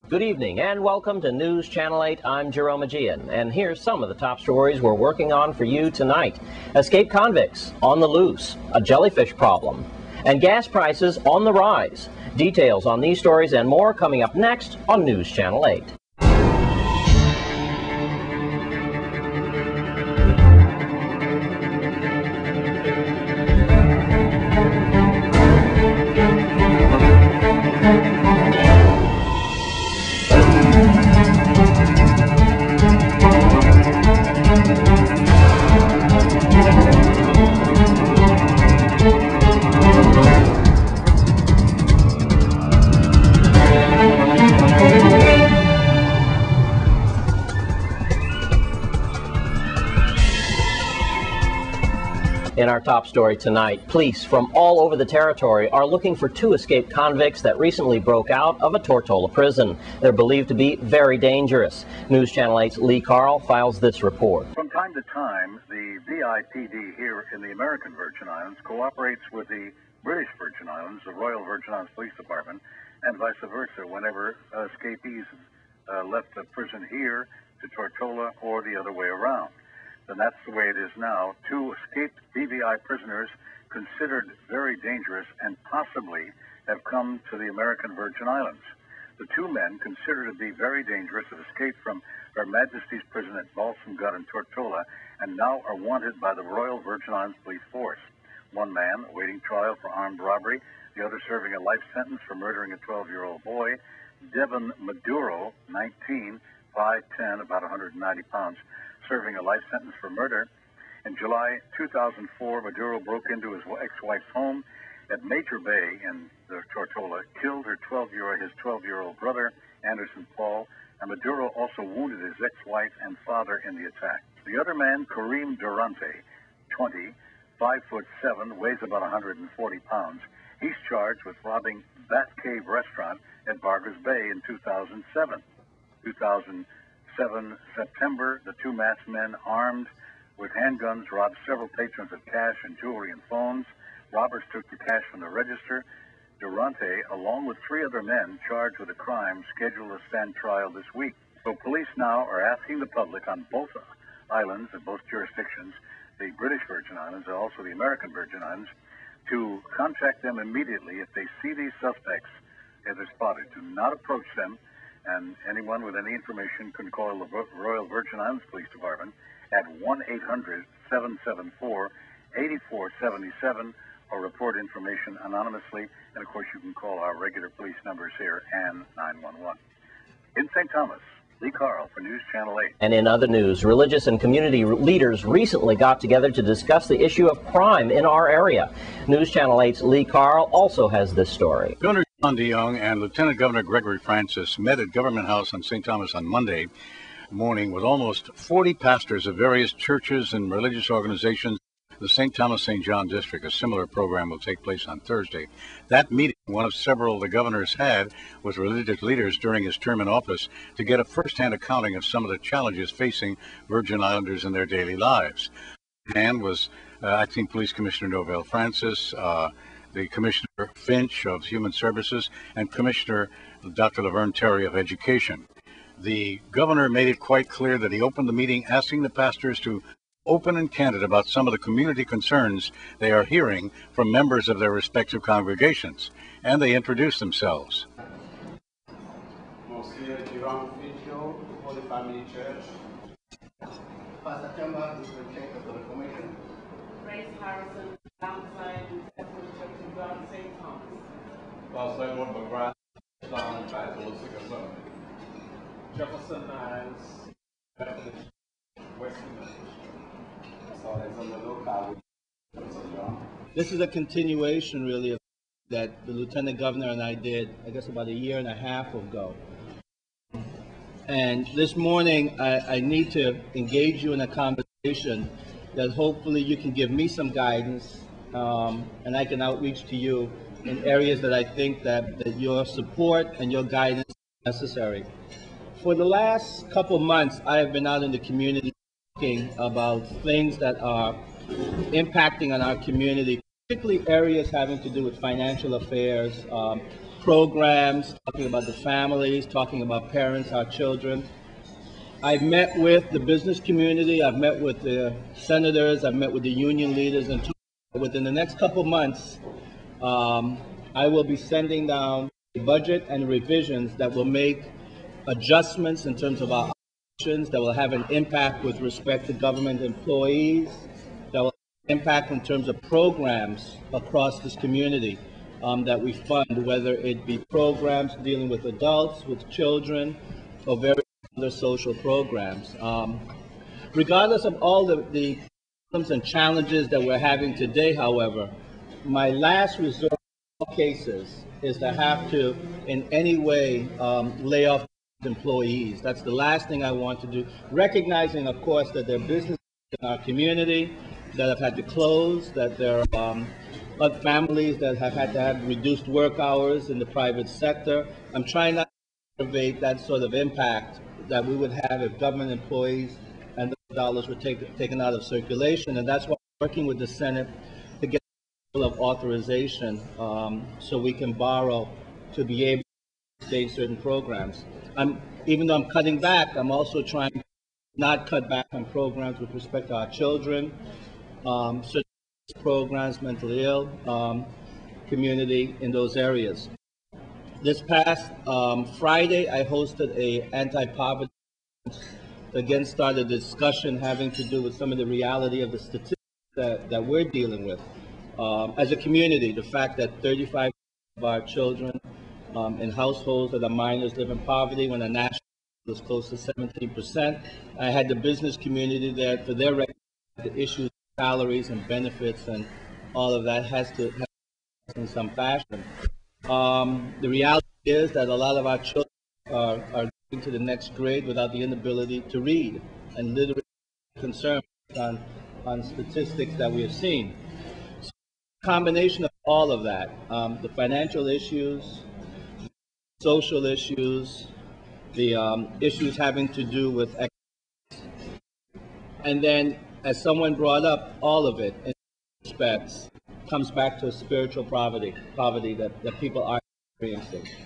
Good evening and welcome to News Channel 8. I'm Jerome Aegean, and here's some of the top stories we're working on for you tonight. Escaped convicts on the loose, a jellyfish problem, and gas prices on the rise. Details on these stories and more coming up next on News Channel 8. In our top story tonight, police from all over the territory are looking for two escaped convicts that recently broke out of a Tortola prison. They're believed to be very dangerous. News Channel 8's Lee Carl files this report. From time to time, the VIPD here in the American Virgin Islands cooperates with the British Virgin Islands, the Royal Virgin Islands Police Department, and vice versa whenever escapees left the prison here to Tortola or the other way around. And that's the way it is now. Two escaped BVI prisoners considered very dangerous and possibly have come to the American Virgin Islands. The two men considered to be very dangerous have escaped from Her Majesty's prison at Balsam Gut in Tortola and now are wanted by the Royal Virgin Islands Police Force. One man awaiting trial for armed robbery, the other serving a life sentence for murdering a 12-year-old boy. Devin Maduro, 19, 5'10", about 190 pounds, serving a life sentence for murder. In July 2004, Maduro broke into his ex-wife's home at Major Bay in Tortola, killed his 12-year-old brother, Anderson Paul, and Maduro also wounded his ex-wife and father in the attack. The other man, Kareem Durante, 20, 5'7", weighs about 140 pounds. He's charged with robbing Bat Cave Restaurant at Bargers Bay in 2007. 2007 September, the two masked men armed with handguns robbed several patrons of cash and jewelry and phones. Robbers took the cash from the register. Durante, along with three other men charged with a crime, scheduled to stand trial this week. So police now are asking the public on both islands, in both jurisdictions, the British Virgin Islands and also the American Virgin Islands, to contact them immediately if they see these suspects, if they're spotted. Do not approach them. And anyone with any information can call the Royal Virgin Islands Police Department at 1-800-774-8477 or report information anonymously. And, of course, you can call our regular police numbers here and 911. In St. Thomas, Lee Carl for News Channel 8. And in other news, religious and community leaders recently got together to discuss the issue of crime in our area. News Channel 8's Lee Carl also has this story. Governor John DeYoung and Lieutenant Governor Gregory Francis met at Government House on St. Thomas on Monday morning with almost 40 pastors of various churches and religious organizations. The St. Thomas St. John District, a similar program will take place on Thursday. That meeting, one of several the governor's had with religious leaders during his term in office to get a first-hand accounting of some of the challenges facing Virgin Islanders in their daily lives. And was Acting Police Commissioner Novell Francis, the Commissioner Finch of Human Services, and Commissioner Dr. Laverne Terry of Education. The governor made it quite clear that he opened the meeting asking the pastors to open and candid about some of the community concerns they are hearing from members of their respective congregations, and they introduced themselves. Monsieur Jerome Fitzgerald, Holy Family Church. Pastor Kemba, who's the check of the Reformation. Grace Harrison, outside the Temple Church of God, St. Thomas. Pastor Edward McGrath, Islam title Sikh. Jefferson Niles, Western. So it's on the local. This is a continuation, really, of that the Lieutenant Governor and I did, I guess, about a year and a half ago. And this morning, I need to engage you in a conversation that hopefully you can give me some guidance, and I can outreach to you in areas that I think that your support and your guidance is necessary. For the last couple months, I have been out in the community talking about things that are impacting on our community, particularly areas having to do with financial affairs, programs, talking about the families, talking about parents, our children. I've met with the business community, I've met with the senators, I've met with the union leaders, and within the next couple months, I will be sending down a budget and revisions that will make adjustments in terms of our options, that will have an impact with respect to government employees, that will have an impact in terms of programs across this community that we fund, whether it be programs dealing with adults, with children, or various other social programs. Regardless of all the problems and challenges that we're having today, however, my last resort in all cases is to have to, in any way, lay off employees. That's the last thing I want to do. Recognizing, of course, that there are businesses in our community that have had to close, that there are other families that have had to have reduced work hours in the private sector. I'm trying not to aggravate that sort of impact that we would have if government employees and the dollars were taken out of circulation, and that's why I'm working with the Senate to get a level of authorization so we can borrow to be able to sustain certain programs. Even though I'm cutting back, I'm also trying to not cut back on programs with respect to our children, certain programs, mentally ill community in those areas. This past Friday, I hosted a anti-poverty, again started a discussion having to do with some of the reality of the statistics that we're dealing with. As a community, the fact that 35% of our children in households that are minors live in poverty, when the national was close to 17%. I had the business community there for their the issues of salaries and benefits and all of that has to happen in some fashion. The reality is that a lot of our children are going to the next grade without the inability to read, and literally concern on statistics that we have seen. So, a combination of all of that, the financial issues, social issues, the issues having to do with economics, and then, as someone brought up, all of it in respects comes back to spiritual poverty that people are experiencing.